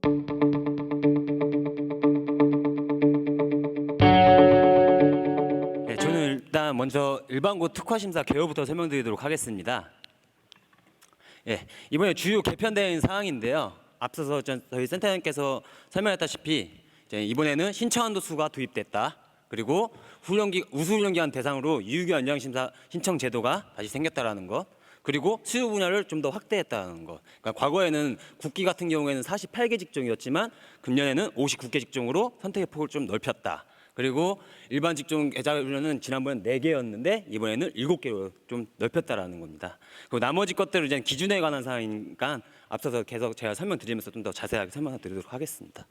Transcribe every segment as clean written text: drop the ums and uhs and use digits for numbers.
네, 저는 일단 먼저 일반고 특화심사 개요부터 설명드리도록 하겠습니다. 예, 이번에 주요 개편된 사항인데요. 앞서서 저희 센터장님께서 설명했다시피 이번에는 신청한도 수가 도입됐다. 그리고 우수훈련기관 대상으로 유효기관 신청 제도가 다시 생겼다라는 것. 그리고 수요 분야를 좀 더 확대했다는 것. 그러니까 과거에는 국기 같은 경우에는 48개 직종이었지만 금년에는 59개 직종으로 선택의 폭을 좀 넓혔다. 그리고 일반 직종 계좌훈련은 지난번에 4개였는데 이번에는 7개로 좀 넓혔다라는 겁니다. 그리고 나머지 것들은 이제 기준에 관한 사항이니까 앞서서 계속 제가 설명드리면서 좀 더 자세하게 설명드리도록 하겠습니다.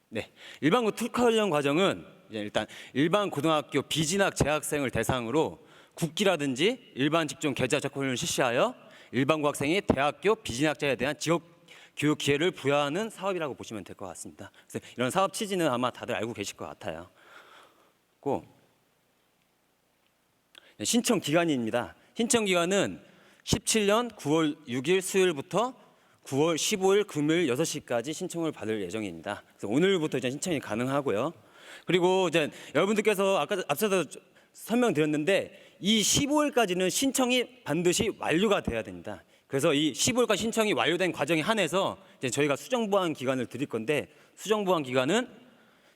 네, 일반고 특화훈련 과정은 이제 일단 일반 고등학교 비진학 재학생을 대상으로 국기라든지 일반 직종 계좌 적합훈련을 실시하여 일반고 학생이 대학교 비진학자에 대한 지역 교육 기회를 부여하는 사업이라고 보시면 될 것 같습니다. 그래서 이런 사업 취지는 아마 다들 알고 계실 것 같아요. 신청 기간입니다. 신청 기간은 17년 9월 6일 수요일부터 9월 15일 금요일 6시까지 신청을 받을 예정입니다. 그래서 오늘부터 이제 신청이 가능하고요. 그리고 이제 여러분들께서 아까 앞서서 설명드렸는데 이 15일까지는 신청이 반드시 완료가 돼야 됩니다. 그래서 이 15일까지 신청이 완료된 과정에 한해서 이제 저희가 수정보완 기간을 드릴 건데 수정보완 기간은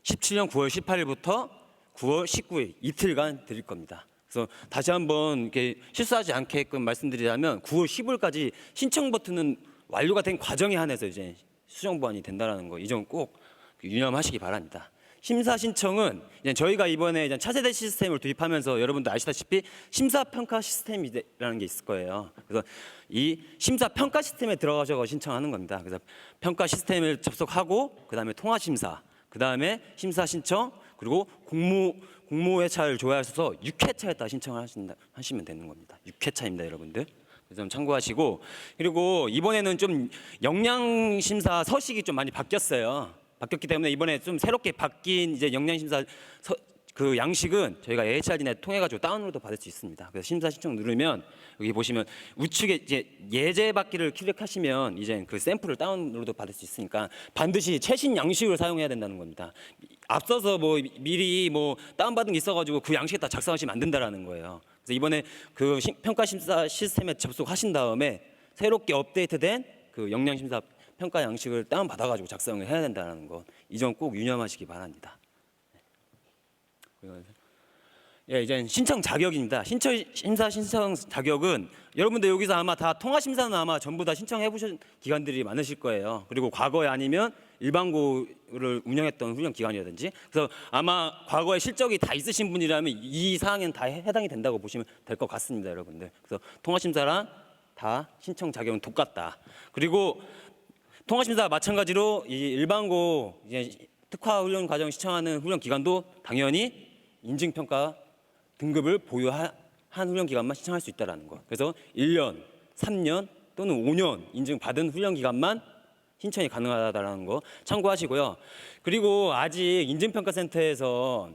17년 9월 18일부터 9월 19일 이틀간 드릴 겁니다. 그래서 다시 한번 이렇게 실수하지 않게끔 말씀드리자면 9월 15일까지 신청 버튼은 완료가 된 과정에 한해서 이제 수정보완이 된다는 거 이 점 꼭 유념하시기 바랍니다. 심사 신청은 이제 저희가 이번에 이제 차세대 시스템을 도입하면서 여러분들 아시다시피 심사평가 시스템이라는 게 있을 거예요. 그래서 이 심사평가 시스템에 들어가셔서 신청하는 겁니다. 그래서 평가 시스템을 접속하고 그다음에 통화 심사, 그다음에 심사 신청, 그리고 공모 회차를 조회하셔서 6회차에다 신청을 하시면 되는 겁니다. 6회차입니다, 여러분들. 그래서 좀 참고하시고, 그리고 이번에는 좀 역량 심사 서식이 좀 많이 바뀌었기 때문에 이번에 좀 새롭게 바뀐 이제 역량심사 그 양식은 저희가 AHRDnet 통해 가지고 다운로드 받을 수 있습니다. 그래서 심사 신청 누르면 여기 보시면 우측에 이제 예제 받기를 클릭하시면 이제 그 샘플을 다운로드 받을 수 있으니까 반드시 최신 양식을 사용해야 된다는 겁니다. 앞서서 뭐 미리 뭐 다운받은 게 있어가지고 그 양식에다 작성하시면 안 된다라는 거예요. 그래서 이번에 그 평가 심사 시스템에 접속하신 다음에 새롭게 업데이트된 그 역량심사 평가 양식을 다운받아가지고 작성을 해야 된다는 것, 이 점 꼭 유념하시기 바랍니다. 예, 이제 신청 자격입니다. 심사 신청 자격은 여러분들 여기서 아마 다 통화 심사는 아마 전부 다 신청해 보신 기관들이 많으실 거예요. 그리고 과거에 아니면 일반고를 운영했던 훈련 기관이라든지, 그래서 아마 과거에 실적이 다 있으신 분이라면 이 사항에는 다 해당이 된다고 보시면 될 것 같습니다, 여러분들. 그래서 통화 심사랑 다 신청 자격은 똑같다. 그리고 통화심사 마찬가지로 이 일반고 이제 특화 훈련 과정 신청하는 훈련 기관도 당연히 인증평가 등급을 보유한 훈련 기관만 신청할 수 있다는 것. 그래서 1년, 3년 또는 5년 인증받은 훈련 기관만 신청이 가능하다는 거 참고하시고요. 그리고 아직 인증평가센터에서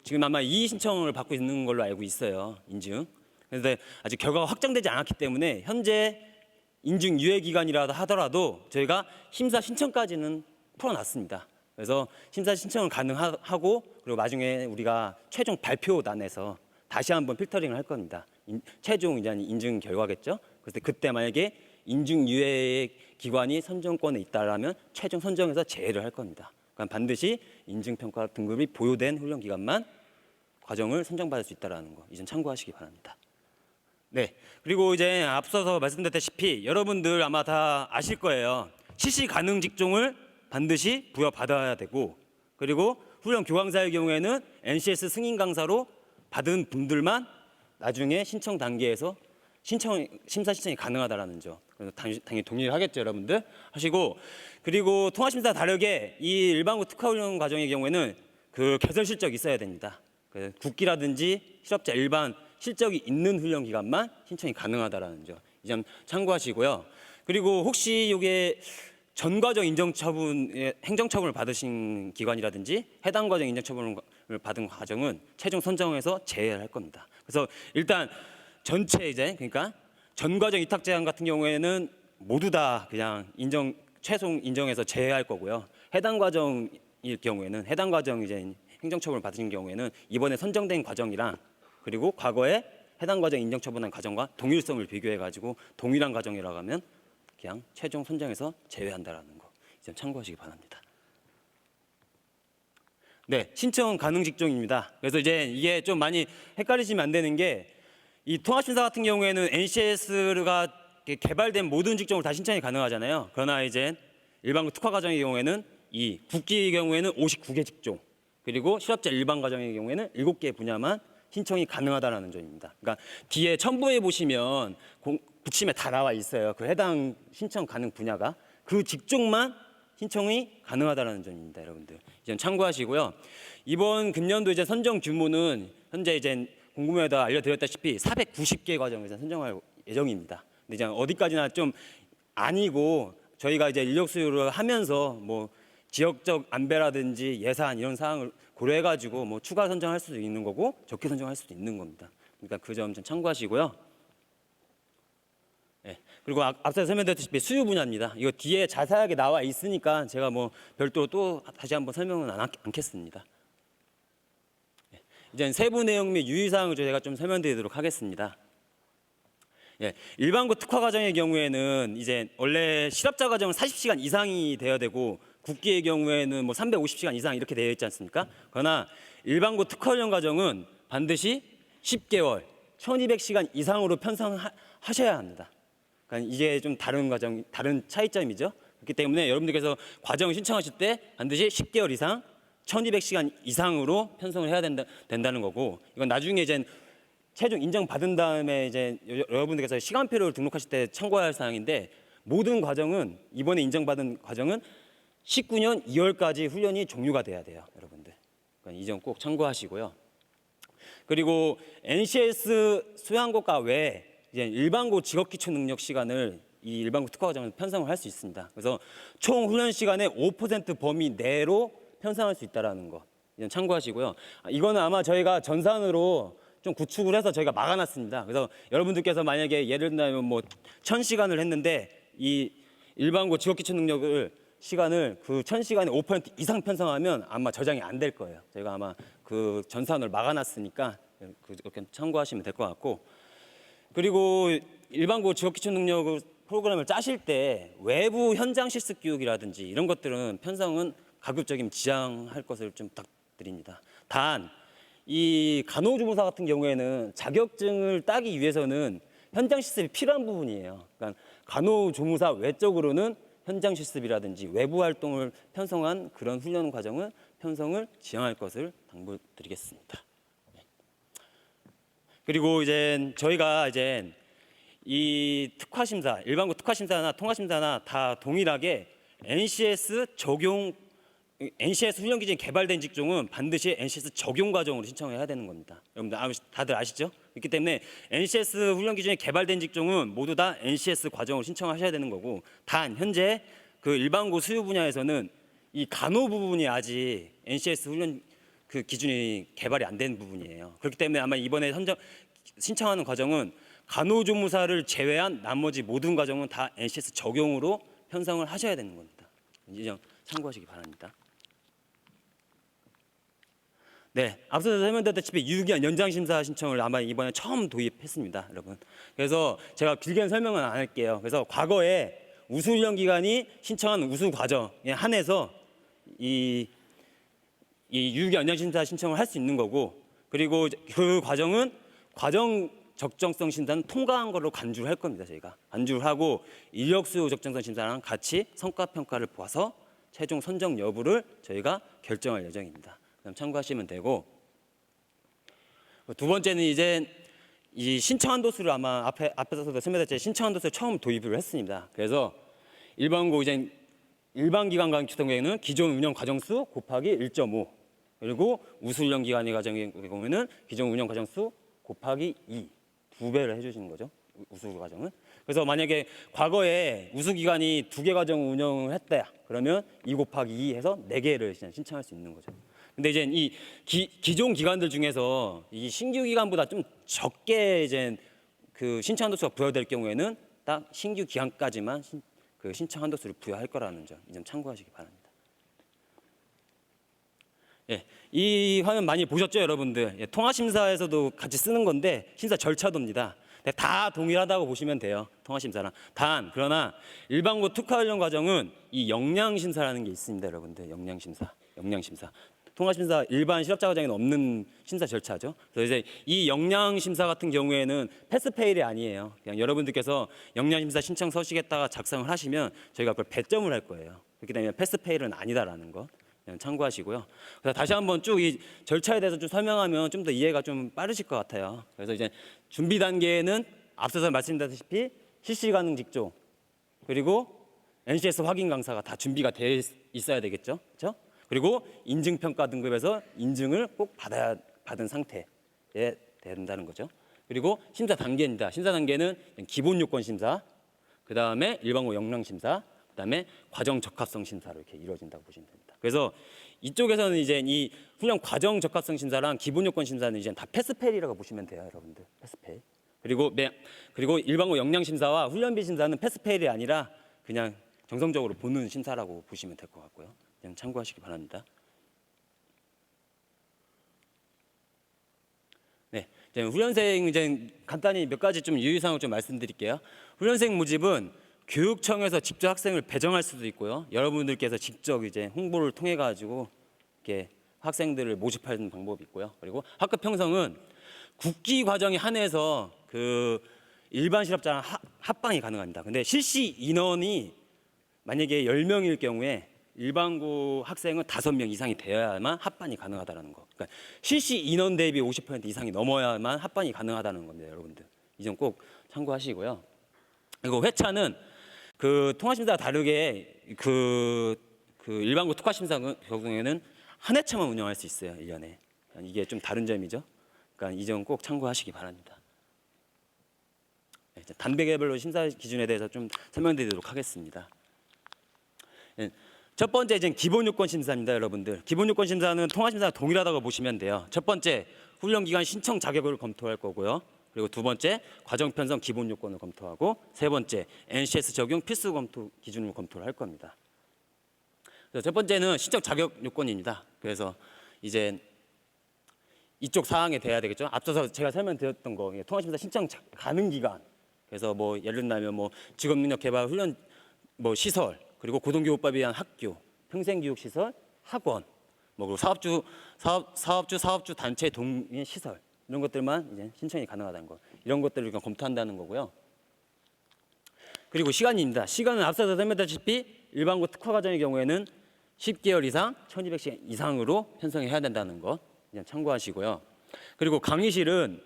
지금 아마 이의 신청을 받고 있는 걸로 알고 있어요. 인증. 그런데 아직 결과가 확정되지 않았기 때문에 현재 인증 유예 기간이라도 하더라도 저희가 심사 신청까지는 풀어놨습니다. 그래서 심사 신청은 가능하고, 그리고 나중에 우리가 최종 발표단에서 다시 한번 필터링을 할 겁니다. 최종 인증 결과겠죠. 그래서 그때 만약에 인증 유예 기관이 선정권에 있다라면 최종 선정해서 제외를 할 겁니다. 그러니까 반드시 인증평가 등급이 보유된 훈련 기관만 과정을 선정받을 수 있다라는 거, 이 점 참고하시기 바랍니다. 네, 그리고 이제 앞서서 말씀드렸다시피 여러분들 아마 다 아실 거예요. 실시 가능 직종을 반드시 부여받아야 되고, 그리고 훈련 교강사의 경우에는 NCS 승인 강사로 받은 분들만 나중에 신청 단계에서 심사 신청이 가능하다라는 점. 그래서 당연히 동의를 하겠죠, 여러분들 하시고, 그리고 통합심사 다르게 이 일반고 특화훈련 과정의 경우에는 그 개설 실적이 있어야 됩니다. 국기라든지 실업자 일반 실적이 있는 훈련 기간만 신청이 가능하다라는 점, 이 점 참고하시고요. 그리고 혹시 이게 전과정 인정처분, 행정처분을 받으신 기관이라든지 해당 과정 인정처분을 받은 과정은 최종 선정해서 제외할 겁니다. 그래서 일단 전체 그러니까 전과정 위탁제한 같은 경우에는 모두 다 그냥 최종 인정해서 제외할 거고요. 해당 과정일 경우에는 해당 과정 이제 행정처분을 받으신 경우에는 이번에 선정된 과정이랑 그리고 과거에 해당 과정 인정처분한 과정과 동일성을 비교해가지고 동일한 과정이라고 하면 그냥 최종 선정해서 제외한다라는 거 좀 참고하시기 바랍니다. 네, 신청 가능 직종입니다. 그래서 이제 이게 좀 많이 헷갈리시면 안 되는 게 이 통합심사 같은 경우에는 NCS가 개발된 모든 직종을 다 신청이 가능하잖아요. 그러나 이제 일반고 특화 과정의 경우에는 이 국기의 경우에는 59개 직종 그리고 실업자 일반 과정의 경우에는 7개 분야만 신청이 가능하다는 점입니다. 그러니까 뒤에 첨부해 보시면 붙임에 다 나와 있어요. 그 해당 신청 가능 분야가 그 직종만 신청이 가능하다는 점입니다, 여러분들. 이제 참고하시고요. 이번 금년도 이제 선정 규모는 현재 이제 공고문에다 알려드렸다시피 490개 과정에서 선정할 예정입니다. 근데 이제 어디까지나 좀 아니고 저희가 이제 인력 수요를 하면서 뭐 지역적 안배라든지 예산 이런 사항을 고려해가지고 뭐 추가 선정할 수도 있는 거고 적게 선정할 수도 있는 겁니다. 그러니까 그 점 좀 참고하시고요. 네. 그리고 앞서 설명드렸다시피 수요 분야입니다. 이거 뒤에 자세하게 나와 있으니까 제가 뭐 별도로 또 다시 한번 설명은 않겠습니다. 네. 이제 세부 내용 및 유의사항을 제가 좀 설명드리도록 하겠습니다. 예, 일반고 특화 과정의 경우에는 이제 원래 실업자 과정은 40시간 이상이 되어야 되고 국기의 경우에는 뭐 350시간 이상 이렇게 되어 있지 않습니까? 그러나 일반고 특화훈련 과정은 반드시 10개월, 1200시간 이상으로 편성하셔야 합니다. 그러니까 이게 좀 다른 과정, 다른 차이점이죠. 그렇기 때문에 여러분들께서 과정을 신청하실 때 반드시 10개월 이상, 1200시간 이상으로 편성을 해야 된다는 거고 이건 나중에 이제 최종 인정 받은 다음에 이제 여러분들께서 시간표를 등록하실 때 참고할 사항인데 모든 과정은 이번에 인정받은 과정은 19년 2월까지 훈련이 종료가 돼야 돼요, 여러분들. 그러니까 이 점 꼭 참고하시고요. 그리고 NCS 수양고과 외에 이제 일반고 직업기초 능력 시간을 이 일반고 특화 과정을 편성을 할 수 있습니다. 그래서 총 훈련 시간의 5% 범위 내로 편성할 수 있다라는 거 이점 참고하시고요. 이거는 아마 저희가 전산으로 좀 구축을 해서 저희가 막아놨습니다. 그래서 여러분들께서 만약에 예를 들면 뭐 1000시간을 했는데 이 일반고 직업기초 능력을 시간을 그 1000시간에 5% 이상 편성하면 아마 저장이 안 될 거예요. 저희가 아마 그 전산을 막아놨으니까 그렇게 참고하시면 될 것 같고 그리고 일반고 직업기초 능력 프로그램을 짜실 때 외부 현장 실습 교육이라든지 이런 것들은 편성은 가급적이면 지양할 것을 좀 부탁드립니다. 단 이 간호조무사 같은 경우에는 자격증을 따기 위해서는 현장 실습이 필요한 부분이에요. 그러니까 간호조무사 외적으로는 현장 실습이라든지 외부 활동을 편성한 그런 훈련 과정은 편성을 지향할 것을 당부드리겠습니다. 그리고 이제 저희가 이제 이 특화 심사, 일반고 특화 심사나 통합 심사나 다 동일하게 NCS 훈련 기준이 개발된 직종은 반드시 NCS 적용 과정으로 신청을 해야 되는 겁니다. 여러분들 다들 아시죠? 그렇기 때문에 NCS 훈련 기준이 개발된 직종은 모두 다 NCS 과정으로 신청하셔야 되는 거고 단 현재 그 일반고 수요 분야에서는 이 간호 부분이 아직 NCS 훈련 그 기준이 개발이 안 된 부분이에요. 그렇기 때문에 아마 이번에 신청하는 과정은 간호조무사를 제외한 나머지 모든 과정은 다 NCS 적용으로 편성을 하셔야 되는 겁니다. 이 점 참고하시기 바랍니다. 네, 앞서 설명드렸다시피 유기한 연장심사 신청을 아마 이번에 처음 도입했습니다, 여러분. 그래서 제가 길게는 설명은 안 할게요. 그래서 과거에 우수훈련 기관이 신청한 우수 과정에 한해서 이 유기 연장심사 신청을 할 수 있는 거고 그리고 그 과정은 과정 적정성 심사는 통과한 걸로 간주를 할 겁니다. 저희가 간주를 하고 인력 수요 적정성 심사랑 같이 성과 평가를 보아서 최종 선정 여부를 저희가 결정할 예정입니다. 그럼 참고하시면 되고 두 번째는 이제 이 신청한 도수를 아마 앞에서도 설명드렸지만 신청한 도수를 처음 도입을 했습니다. 그래서 일반고 이제 일반 기관 같은 경우에는 기존 운영 과정수 곱하기 1.5 그리고 우수훈련 기관의 과정의 경우에는 기존 운영 과정수 곱하기 2 두 배를 해주시는 거죠. 우수 과정은. 그래서 만약에 과거에 우수 기관이 2개 과정 운영을 했다. 그러면 2 곱하기 2 해서 4개를 신청할 수 있는 거죠. 근데 이제 이 기존 기관들 중에서 이 신규 기관보다 좀 적게 이제 그 신청한 도수가 부여될 경우에는 딱 신규 기관까지만 그 신청 한도수를 부여할 거라는 점, 이 점 참고하시기 바랍니다. 예, 이 화면 많이 보셨죠, 여러분들? 예, 통화심사에서도 같이 쓰는 건데 심사 절차도입니다. 네, 다 동일하다고 보시면 돼요, 통화심사랑. 그러나 일반고 특화 훈련 과정은 이 역량심사라는 게 있습니다, 여러분들. 역량심사. 통화심사 일반 실업자 과정에는 없는 심사 절차죠. 그래서 이제 이 역량심사 같은 경우에는 패스페일이 아니에요. 그냥 여러분들께서 역량심사 신청 서식에다가 작성을 하시면 저희가 그걸 배점을 할 거예요. 그렇기 때문에 패스페일은 아니다라는 거 그냥 참고하시고요. 그래서 다시 한번 쭉 이 절차에 대해서 좀 설명하면 좀 더 이해가 좀 빠르실 것 같아요. 그래서 이제 준비 단계에는 앞서서 말씀드렸다시피 실시 가능 직종 그리고 NCS 확인 강사가 다 준비가 돼 있어야 되겠죠, 그렇죠? 그리고 인증평가 등급에서 인증을 꼭 받은 상태에 된다는 거죠. 그리고 심사 단계입니다. 심사 단계는 기본 요건 심사, 그 다음에 일반고 역량 심사, 그 다음에 과정 적합성 심사로 이렇게 이루어진다고 보시면 됩니다. 그래서 이쪽에서는 이제 이 훈련 과정 적합성 심사랑 기본 요건 심사는 이제 다 패스페일이라고 보시면 돼요, 여러분들. 패스페일. 그리고 일반고 역량 심사와 훈련비 심사는 패스페일이 아니라 그냥 정성적으로 보는 심사라고 보시면 될 것 같고요. 그냥 참고하시기 바랍니다. 네, 이제 훈련생 이제 간단히 몇 가지 좀 유의사항을 좀 말씀드릴게요. 훈련생 모집은 교육청에서 직접 학생을 배정할 수도 있고요. 여러분들께서 직접 이제 홍보를 통해 가지고 이렇게 학생들을 모집하는 방법이 있고요. 그리고 학급 편성은 국기 과정에 한해서 그 일반 실업자랑 합방이 가능합니다. 근데 실시 인원이 만약에 10명일 경우에 일반고 학생은 5명 이상이 되어야만 합반이 가능하다는 거. 그러니까 실시 인원 대비 50% 이상이 넘어야만 합반이 가능하다는 건데 여러분들 이 점 꼭 참고하시고요. 그리고 회차는 그 통화심사와 다르게 그 일반고 특화심사 경우에는 한 회차만 운영할 수 있어요, 1년에. 이게 좀 다른 점이죠. 그러니까 이 점 꼭 참고하시기 바랍니다. 네, 단계별로 심사 기준에 대해서 좀 설명드리도록 하겠습니다. 네, 첫 번째 이제 기본 요건 심사입니다, 여러분들. 기본 요건 심사는 통화심사와 동일하다고 보시면 돼요. 첫 번째 훈련 기간 신청 자격을 검토할 거고요. 그리고 두 번째 과정 편성 기본 요건을 검토하고 세 번째 NCS 적용 필수 검토 기준을 검토를 할 겁니다. 그래서 첫 번째는 신청 자격 요건입니다. 그래서 이제 이쪽 사항에 돼야 되겠죠. 앞서서 제가 설명드렸던 거 통화심사 신청 가능 기간. 그래서 뭐 예를 들면 뭐 직업능력 개발 훈련 뭐 시설 그리고 고등교육법에 의한 학교, 평생교육시설, 학원, 뭐 그리고 사업주 단체 동의 시설 이런 것들만 이제 신청이 가능하다는 거. 이런 것들을 검토한다는 거고요. 그리고 시간입니다. 시간은 앞서서 설명드렸다시피 일반고 특화 과정의 경우에는 10개월 이상, 1200시간 이상으로 편성해야 된다는 것 그냥 참고하시고요. 그리고 강의실은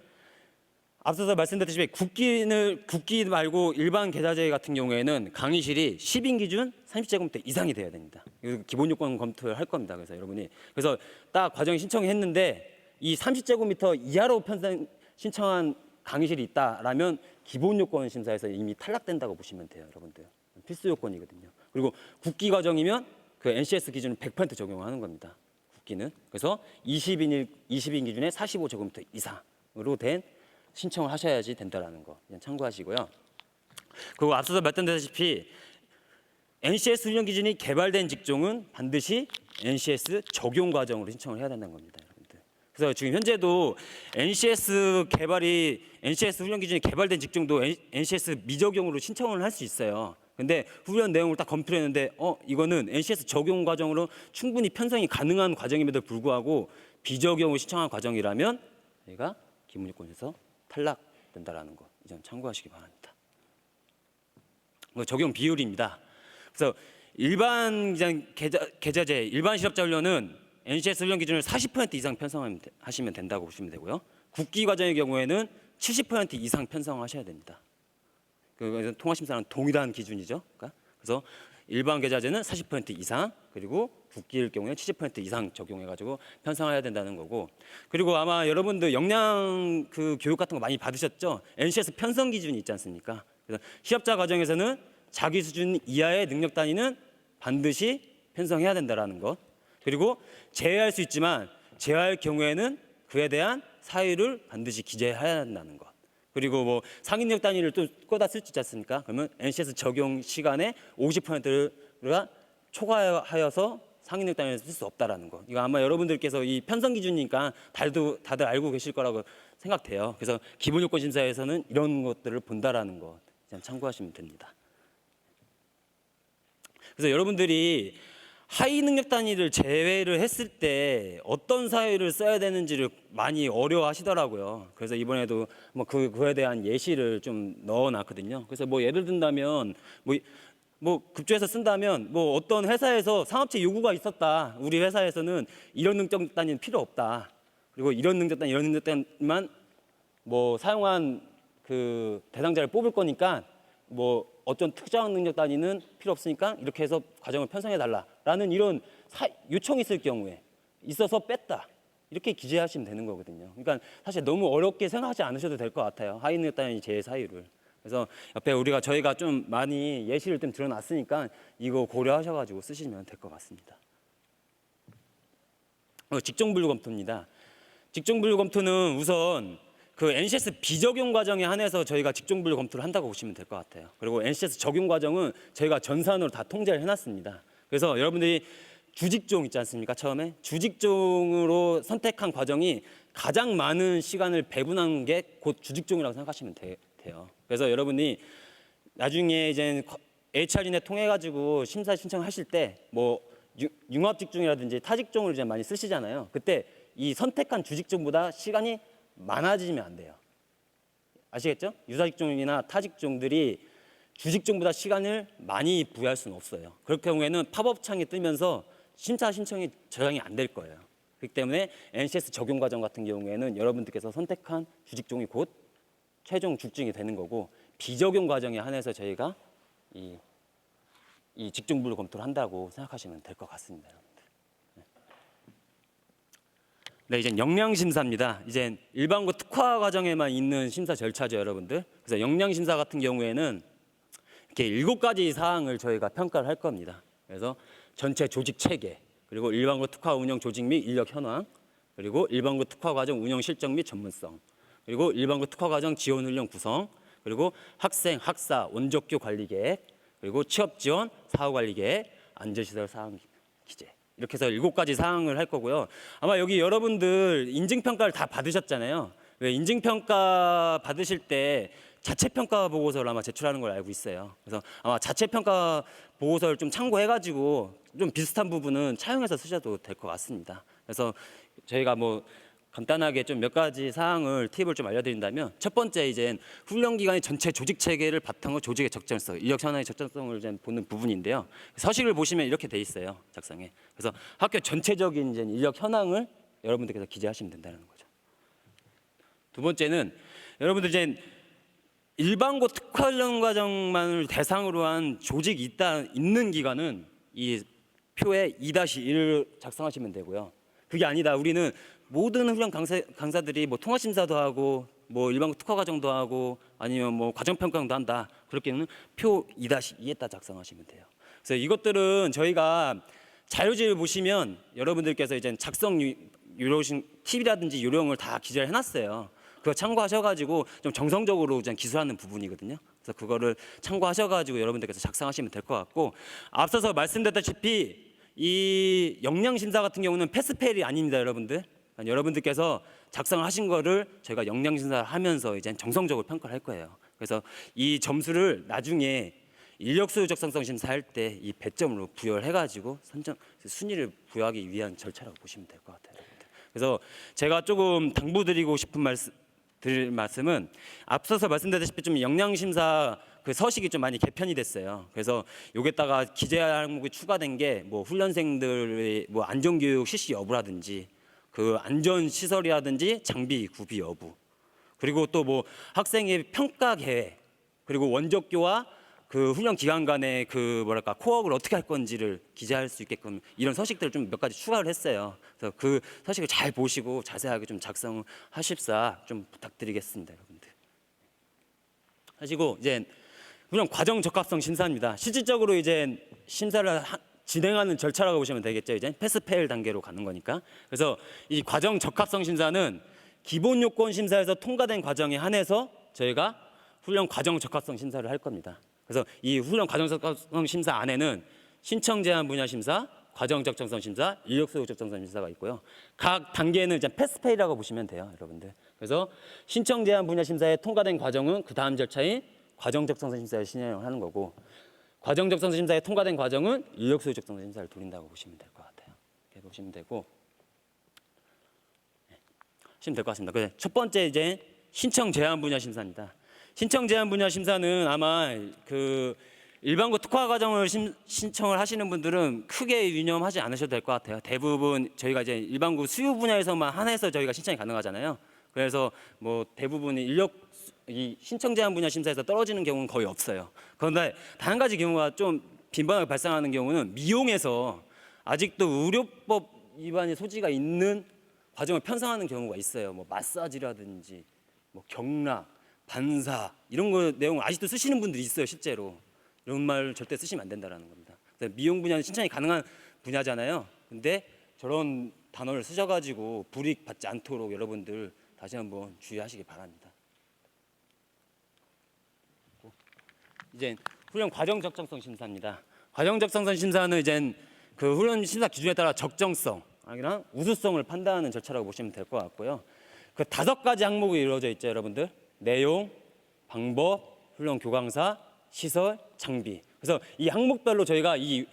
앞서서 말씀드렸다시피 국기 말고 일반 계좌제 같은 경우에는 강의실이 10인 기준 30제곱미터 이상이 돼야 됩니다. 기본 요건 검토를 할 겁니다. 그래서 여러분이 그래서 딱 과정에 신청했는데 이 30제곱미터 이하로 신청한 강의실이 있다라면 기본 요건 심사에서 이미 탈락된다고 보시면 돼요, 여러분들. 필수 요건이거든요. 그리고 국기 과정이면 그 NCS 기준을 100% 적용하는 겁니다. 국기는 그래서 20인 기준에 45제곱미터 이상으로 된 신청을 하셔야지 된다라는 거 그냥 참고하시고요. 그리고 앞서서 말씀드렸다시피 NCS 훈련 기준이 개발된 직종은 반드시 NCS 적용 과정으로 신청을 해야 된다는 겁니다, 여러분들. 그래서 지금 현재도 NCS 훈련 기준이 개발된 직종도 NCS 미적용으로 신청을 할 수 있어요. 근데 훈련 내용을 딱 검토했는데 이거는 NCS 적용 과정으로 충분히 편성이 가능한 과정임에도 불구하고 비적용을 신청한 과정이라면 저희가 기본 요건에서 탈락된다라는 거 이 점 참고하시기 바랍니다. 적용 비율입니다. 그래서 일반 계좌제 일반 실업자 훈련은 NCS 훈련 기준을 40% 이상 편성하시면 된다고 보시면 되고요. 국기 과정의 경우에는 70% 이상 편성하셔야 됩니다. 그래서 통화심사랑 동일한 기준이죠. 그래서 일반 계좌제는 40% 이상 그리고 국기일 경우에 70% 이상 적용해가지고 편성해야 된다는 거고. 그리고 아마 여러분들 역량 그 교육 같은 거 많이 받으셨죠? NCS 편성 기준이 있지 않습니까? 그래서 시험자 과정에서는 자기 수준 이하의 능력 단위는 반드시 편성해야 된다라는 것. 그리고 제외할 수 있지만 제외할 경우에는 그에 대한 사유를 반드시 기재해야 한다는 것. 그리고 뭐 상인력 단위를 또 꽂아 쓸 수 있지 않습니까? 그러면 NCS 적용 시간의 50%가 초과하여서 상인력 단위를 쓸 수 없다라는 거. 이거 아마 여러분들께서 이 편성 기준이니까 다들 알고 계실 거라고 생각돼요. 그래서 기본 요건 심사에서는 이런 것들을 본다라는 거 그냥 참고하시면 됩니다. 그래서 여러분들이 하위 능력 단위를 제외를 했을 때 어떤 사유를 써야 되는지를 많이 어려워하시더라고요. 그래서 이번에도 뭐 그거에 대한 예시를 좀 넣어놨거든요. 그래서 뭐 예를 든다면 뭐 급조해서 쓴다면 뭐 어떤 회사에서 상업체 요구가 있었다. 우리 회사에서는 이런 능력 단위는 필요 없다. 그리고 이런 능력 단위만 뭐 사용한 그 대상자를 뽑을 거니까 뭐 어떤 특정한 능력 단위는 필요 없으니까 이렇게 해서 과정을 편성해 달라라는 이런 요청이 있을 경우에 있어서 뺐다 이렇게 기재하시면 되는 거거든요. 그러니까 사실 너무 어렵게 생각하지 않으셔도 될 것 같아요. 하위 능력 단위 제외 사유를. 그래서 옆에 저희가 좀 많이 예시를 좀 들어놨으니까 이거 고려하셔가지고 쓰시면 될 것 같습니다. 직종 분류 검토입니다. 직종 분류 검토는 우선 그 NCS 비적용 과정에 한해서 저희가 직종 분류 검토를 한다고 보시면 될 것 같아요. 그리고 NCS 적용 과정은 저희가 전산으로 다 통제를 해놨습니다. 그래서 여러분들이 주직종 있지 않습니까? 처음에 주직종으로 선택한 과정이 가장 많은 시간을 배분한 게 곧 주직종이라고 생각하시면 돼요. 그래서 여러분이 나중에 이제 HR인에 통해 가지고 심사 신청하실 때 뭐 융합 직종이라든지 타 직종을 이제 많이 쓰시잖아요. 그때 이 선택한 주직종보다 시간이 많아지면 안 돼요. 아시겠죠? 유사 직종이나 타 직종들이 주직종보다 시간을 많이 부여할 수는 없어요. 그럴 경우에는 팝업 창이 뜨면서 심사 신청이 저장이 안 될 거예요. 그렇기 때문에 NCS 적용 과정 같은 경우에는 여러분들께서 선택한 주직종이 곧 최종 주직종이 되는 거고 비적용 과정에 한해서 저희가 이 직종 분류 검토를 한다고 생각하시면 될 것 같습니다. 네, 이제 역량 심사입니다. 이제 일반고 특화 과정에만 있는 심사 절차죠, 여러분들. 그래서 역량 심사 같은 경우에는 이렇게 7가지 사항을 저희가 평가를 할 겁니다. 그래서 전체 조직 체계, 그리고 일반고 특화 운영 조직 및 인력 현황, 그리고 일반고 특화 과정 운영 실적 및 전문성, 그리고 일반고 특화 과정 지원 훈련 구성, 그리고 학생 학사 원적교 관리 계획, 그리고 취업 지원 사후 관리 계획, 안전시설 사항 기재. 이렇게 해서 7가지 사항을 할 거고요. 아마 여기 여러분들 인증평가를 다 받으셨잖아요. 왜 인증평가 받으실 때 자체평가 보고서를 아마 제출하는 걸 알고 있어요. 그래서 아마 자체평가 보고서를 좀 참고해가지고 좀 비슷한 부분은 차용해서 쓰셔도 될 것 같습니다. 그래서 저희가 뭐 간단하게 좀 몇 가지 사항을 팁을 좀 알려드린다면 첫 번째 이제 훈련 기간의 전체 조직 체계를 바탕으로 조직의 적절성, 인력 현황의 적절성을 이제 보는 부분인데요. 서식을 보시면 이렇게 돼 있어요, 작성에. 그래서 학교 전체적인 이제 인력 현황을 여러분들께서 기재하시면 된다는 거죠. 두 번째는 여러분들 이제 일반고 특화 훈련 과정만을 대상으로 한 조직이 있는 기간은 이 표에 2-1을 작성하시면 되고요. 그게 아니다. 우리는 모든 훈련 강사들이 뭐 통합 심사도 하고 뭐 일반고 특화 과정도 하고 아니면 뭐 과정 평가도 한다. 그렇게는 표 2-2에다 작성하시면 돼요. 그래서 이것들은 저희가 자료지를 보시면 여러분들께서 이제 작성 팁이라든지 요령을 다 기재를 해놨어요. 그거 참고하셔가지고 좀 정성적으로 좀 기술하는 부분이거든요. 그래서 그거를 참고하셔가지고 여러분들께서 작성하시면 될 것 같고, 앞서서 말씀드렸다시피 이 역량 심사 같은 경우는 패스페일이 아닙니다, 여러분들. 여러분들께서 작성하신 거를 저희가 역량 심사를 하면서 이제 정성적으로 평가를 할 거예요. 그래서 이 점수를 나중에 인력수요 적성성 심사할 때 이 배점으로 부여를 해가지고 순위를 부여하기 위한 절차라고 보시면 될 것 같아요, 여러분들. 그래서 제가 조금 당부드리고 싶은 말씀은 앞서서 말씀드렸다시피 좀 역량 심사 그 서식이 좀 많이 개편이 됐어요. 그래서 여기다가 기재 항목이 추가된 게 뭐 훈련생들의 뭐 안전교육 실시 여부라든지 그 안전 시설이라든지 장비 구비 여부, 그리고 또 뭐 학생의 평가 계획, 그리고 원적교와 그 훈련 기간 간의 그 뭐랄까 코업을 어떻게 할 건지를 기재할 수 있게끔 이런 서식들을 좀 몇 가지 추가를 했어요. 그래서 그 서식을 잘 보시고 자세하게 좀 작성하십사 좀 부탁드리겠습니다, 여러분들. 하시고 이제 훈련 과정 적합성 심사입니다. 실질적으로 이제 심사를 진행하는 절차라고 보시면 되겠죠. 이제 패스페일 단계로 가는 거니까. 그래서 이 과정 적합성 심사는 기본 요건 심사에서 통과된 과정에 한해서 저희가 훈련 과정 적합성 심사를 할 겁니다. 그래서 이 훈련 과정 적합성 심사 안에는 신청 제한 분야 심사, 과정 적정성 심사, 인력 소요 적정성 심사가 있고요. 각 단계는 이제 패스페이라고 보시면 돼요, 여러분들. 그래서 신청 제한 분야 심사에 통과된 과정은 그 다음 절차인 과정 적정성 심사를 진행하는 거고, 과정 적정성 심사에 통과된 과정은 인력 소요 적정성 심사를 돌린다고 보시면 될 것 같아요. 이렇게 보시면 되고, 하시면 될 것 같습니다. 그래서 첫 번째 이제 신청 제한 분야 심사입니다. 신청 제한 분야 심사는 아마 그 일반고 특화 과정을 신청을 하시는 분들은 크게 유념하지 않으셔도 될 것 같아요. 대부분 저희가 이제 일반고 수요 분야에서만 한해서 저희가 신청이 가능하잖아요. 그래서 뭐 대부분 이 신청 제한 분야 심사에서 떨어지는 경우는 거의 없어요. 그런데 단 한 가지 경우가 좀 빈번하게 발생하는 경우는 미용에서 아직도 의료법 위반의 소지가 있는 과정을 편성하는 경우가 있어요. 뭐 마사지라든지 뭐 경락, 반사 이런 거 내용 아직도 쓰시는 분들이 있어요, 실제로. 이런 말 절대 쓰시면 안 된다라는 겁니다. 그래서 미용 분야는 신청이 가능한 분야잖아요. 근데 저런 단어를 쓰셔가지고 불이익 받지 않도록 여러분들 다시 한번 주의하시기 바랍니다. 이제 훈련 과정 적정성 심사입니다. 과정 적정성 심사는 이제 그 훈련 심사 기준에 따라 적정성, 아니랑 우수성을 판단하는 절차라고 보시면 될 것 같고요. 그 5가지 항목이 이루어져 있죠, 여러분들. 내용, 방법, 훈련 교강사, 시설, 장비. 그래서 이 항목별로 저희가 이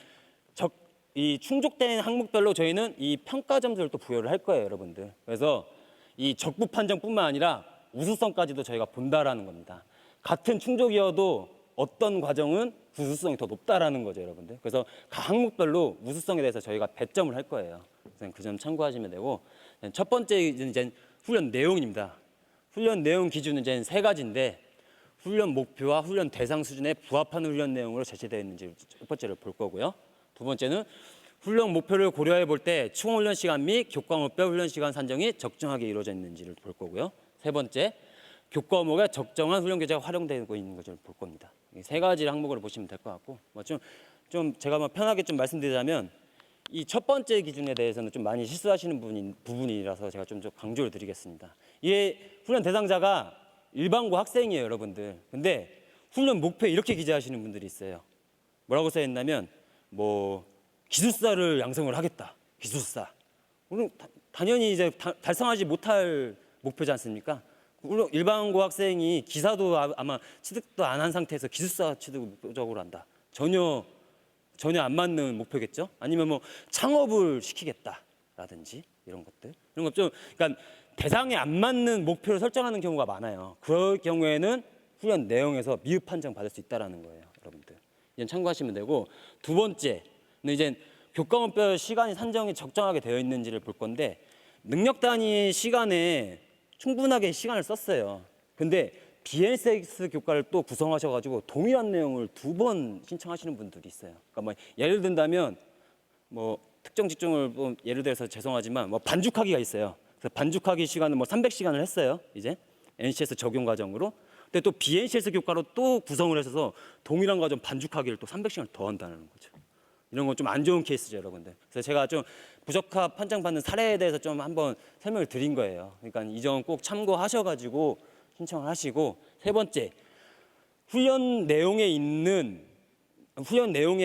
충족된 항목별로 저희는 이 평가 점수를 또 부여를 할 거예요, 여러분들. 그래서 이 적부 판정뿐만 아니라 우수성까지도 저희가 본다라는 겁니다. 같은 충족이어도 어떤 과정은 우수성이 더 높다라는 거죠, 여러분들. 그래서 각 항목별로 우수성에 대해서 저희가 배점을 할 거예요. 그 점 참고하시면 되고, 첫 번째 이제 훈련 내용입니다. 훈련 내용 기준은 이제 3가지인데, 훈련 목표와 훈련 대상 수준에 부합하는 훈련 내용으로 제시되어 있는지 첫 번째를 볼 거고요. 두 번째는 훈련 목표를 고려해 볼 때 총 훈련 시간 및 교과목별 훈련 시간 산정이 적정하게 이루어져 있는지를 볼 거고요. 세 번째, 교과목에 적정한 훈련 교재가 활용되고 있는 것을 볼 겁니다. 이 3가지 항목으로 보시면 될 것 같고, 좀 제가 편하게 좀 말씀드리자면, 이 첫 번째 기준에 대해서는 좀 많이 실수하시는 부분이라서 제가 좀 강조를 드리겠습니다. 이게 훈련 대상자가 일반고 학생이에요, 여러분들. 근데 훈련 목표에 이렇게 기재하시는 분들이 있어요. 뭐라고 써 있냐면 뭐 기술사를 양성을 하겠다. 기술사. 물론 당연히 이제 달성하지 못할 목표지 않습니까? 물론 일반고 학생이 기사도 아마 취득도 안 한 상태에서 기술사 취득을 목표적으로 한다. 전혀 안 맞는 목표겠죠. 아니면 뭐 창업을 시키겠다라든지 이런 것들. 이런 것 좀 그러니까 대상에 안 맞는 목표를 설정하는 경우가 많아요. 그럴 경우에는 훈련 내용에서 미흡 판정 받을 수 있다라는 거예요, 여러분들. 이제 참고하시면 되고, 두 번째는 이제 교과목별 시간이 산정이 적정하게 되어 있는지를 볼 건데, 능력 단위 시간에 충분하게 시간을 썼어요. 근데 BLCS 교과를 또 구성하셔가지고 동일한 내용을 2번 신청하시는 분들이 있어요. 그러니까 뭐 예를 든다면 뭐 특정 직종을 뭐 예를 들어서 죄송하지만 뭐 반죽하기가 있어요. 그래서 반죽하기 시간은 뭐 300시간을 했어요. 이제 NCS 적용 과정으로. 근데 또 BNCS 교과로 또 구성을 해서 동일한 과정 반죽하기를 또 300시간을 더 한다는 거죠. 이런 건 좀 안 좋은 케이스죠, 여러분들. 그래서 제가 좀 부적합 판정받는 사례에 대해서 좀 한번 설명을 드린 거예요. 그러니까 이 점 꼭 참고하셔가지고 신청을 하시고, 세 번째, 훈련 내용에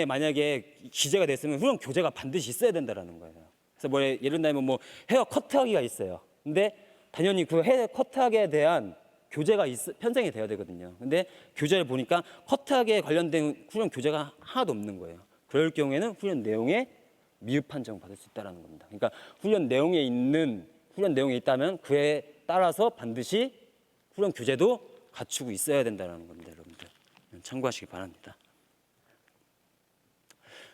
만약에 기재가 됐으면 훈련 교재가 반드시 있어야 된다는 거예요. 그래서 뭐 예를 들면 뭐 헤어 커트하기가 있어요. 근데 당연히 그 헤어 커트하기에 대한 교재가 편성이 돼야 되거든요. 근데 교재를 보니까 커트하기에 관련된 훈련 교재가 하나도 없는 거예요. 그럴 경우에는 훈련 내용에 미흡 판정 받을 수 있다는 겁니다. 그러니까 훈련 내용에 있다면 그에 따라서 반드시 훈련 교재도 갖추고 있어야 된다는 겁니다, 여러분들. 참고하시기 바랍니다.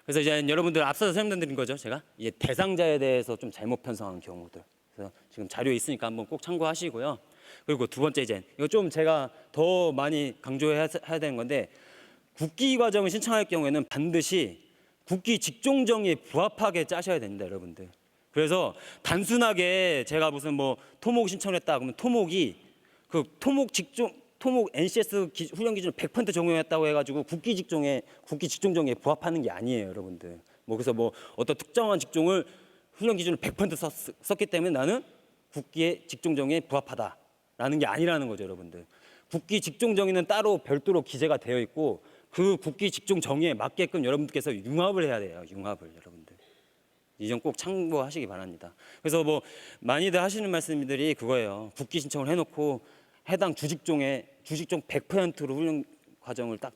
그래서 이제 여러분들 앞서서 설명드린 거죠, 제가 이제 대상자에 대해서 좀 잘못 편성한 경우들. 그래서 지금 자료에 있으니까 한번 꼭 참고하시고요. 그리고 두 번째 이제 이거 좀 제가 더 많이 강조해야 되는 건데, 국기 과정을 신청할 경우에는 반드시 국기 직종 정의에 부합하게 짜셔야 됩니다, 여러분들. 그래서 단순하게 제가 무슨 뭐 토목 신청을 했다 그러면 토목이 그 토목 NCS 훈련 기준을 100% 적용했다고 해가지고 국기 직종 정의에 부합하는 게 아니에요, 여러분들. 뭐 그래서 뭐 어떤 특정한 직종을 훈련 기준을 100% 썼기 때문에 나는 국기의 직종 정의에 부합하다라는 게 아니라는 거죠, 여러분들. 국기 직종 정의는 따로 별도로 기재가 되어 있고 그 국기 직종 정의에 맞게끔 여러분들께서 융합을 해야 돼요. 융합을 여러분들. 이 점 꼭 참고하시기 바랍니다. 그래서 뭐 많이들 하시는 말씀들이 그거예요. 국기 신청을 해놓고 해당 주직종 100%로 훈련 과정을 딱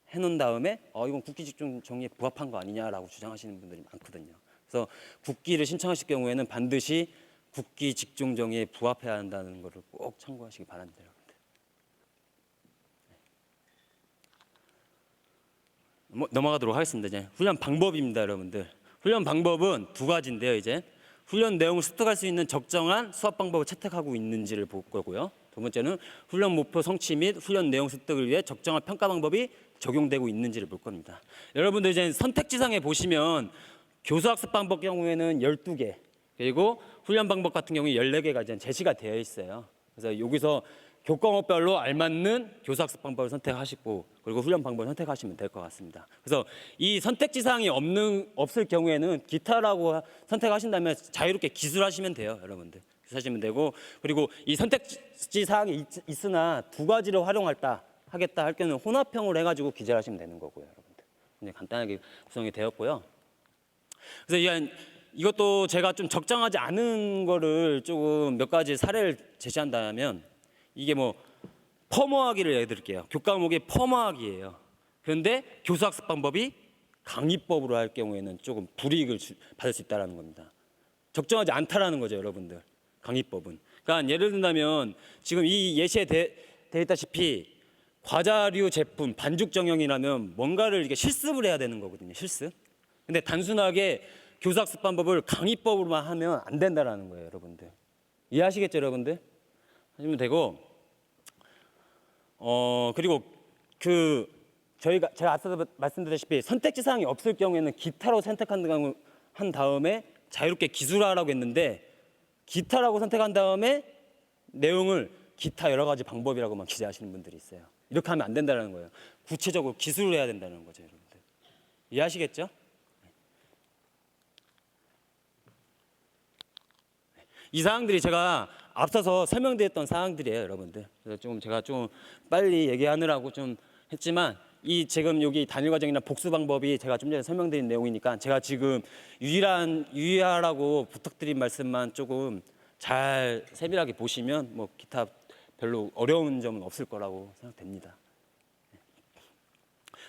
해놓은 다음에 이건 국기 직종 정의에 부합한 거 아니냐라고 주장하시는 분들이 많거든요. 그래서 국기를 신청하실 경우에는 반드시 국기 직종 정의에 부합해야 한다는 것을 꼭 참고하시기 바랍니다. 넘어가도록 하겠습니다. 이제 훈련 방법입니다, 여러분들. 훈련 방법은 두 가지인데요. 이제 훈련 내용을 습득할 수 있는 적정한 수업 방법을 채택하고 있는지를 볼 거고요. 두 번째는 훈련 목표 성취 및 훈련 내용 습득을 위해 적정한 평가 방법이 적용되고 있는지를 볼 겁니다. 여러분들 이제 선택지상에 보시면 교수학습 방법 경우에는 12개, 그리고 훈련 방법 같은 경우에 14개가 이제 제시가 되어 있어요. 그래서 여기서 교과목별로 알맞는 교수학습 방법을 선택하시고 그리고 훈련 방법을 선택하시면 될 것 같습니다. 그래서 이 선택지 사항이 없을 경우에는 기타라고 선택하신다면 자유롭게 기술하시면 돼요, 여러분들. 기술하시면 되고, 그리고 이 선택지 사항이 있으나 두 가지를 하겠다 할 경우는 혼합형으로 해가지고 기재하시면 되는 거고요, 여러분들. 그냥 간단하게 구성이 되었고요. 그래서 이것도 제가 좀 적정하지 않은 거를 조금 몇 가지 사례를 제시한다면, 이게 뭐 퍼머하기를 예를 들게요. 교과목이 퍼머하기예요. 그런데 교수학습 방법이 강의법으로 할 경우에는 조금 불이익을 받을 수 있다는 겁니다. 적정하지 않다라는 거죠, 여러분들. 강의법은. 그러니까 예를 든다면 지금 이 예시에 되어 있다시피 과자류 제품 반죽 정형이라면 뭔가를 이렇게 실습을 해야 되는 거거든요. 실습. 근데 단순하게 교수학습 방법을 강의법으로만 하면 안 된다라는 거예요, 여러분들. 이해하시겠죠, 여러분들? 하시면 되고, 그리고 제가 앞서 말씀드렸다시피 선택지 사항이 없을 경우에는 기타로 선택한 다음에 자유롭게 기술하라고 했는데, 기타라고 선택한 다음에 내용을 기타 여러 가지 방법이라고만 기재하시는 분들이 있어요. 이렇게 하면 안 된다는 거예요. 구체적으로 기술을 해야 된다는 거죠, 여러분들. 이해하시겠죠? 이 사항들이 제가 앞서서 설명드렸던 사항들이에요, 여러분들. 그래서 제가 좀 빨리 얘기하느라고 좀 했지만, 이 지금 여기 단일 과정이나 복수 방법이 제가 좀 전에 설명드린 내용이니까 제가 지금 유의하라고 부탁드린 말씀만 조금 잘 세밀하게 보시면 뭐 기타 별로 어려운 점은 없을 거라고 생각됩니다.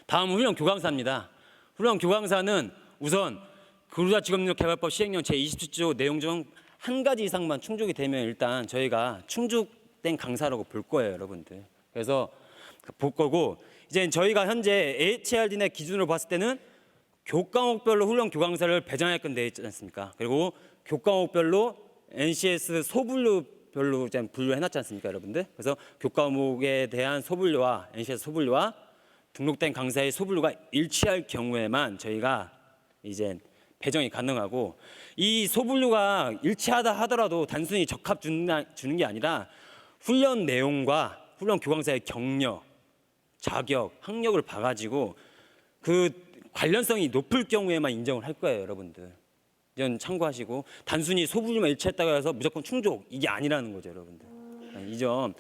다음 훈련 교강사입니다. 훈련 교강사는 우선 근로자직업능력개발법 시행령 제27조 내용 중 한 가지 이상만 충족이 되면 일단 저희가 충족된 강사라고 볼 거예요, 여러분들. 그래서 볼 거고, 이제 저희가 현재 HRD 내 기준으로 봤을 때는 교과목별로 훈련 교강사를 배정할 건데 있지 않습니까? 그리고 교과목별로 NCS 소분류별로 분류해놨지 않습니까, 여러분들? 그래서 교과목에 대한 소분류와 NCS 소분류와 등록된 강사의 소분류가 일치할 경우에만 저희가 이제 배정이 가능하고, 이 소분류가 일치하다 하더라도 단순히 적합 주는 게 아니라 훈련 내용과 훈련 교강사의 경력, 자격, 학력을 봐가지고 그 관련성이 높을 경우에만 인정을 할 거예요, 여러분들. 이건 참고하시고, 단순히 소분류만 일치했다고 해서 무조건 충족, 이게 아니라는 거죠, 여러분들. 이 점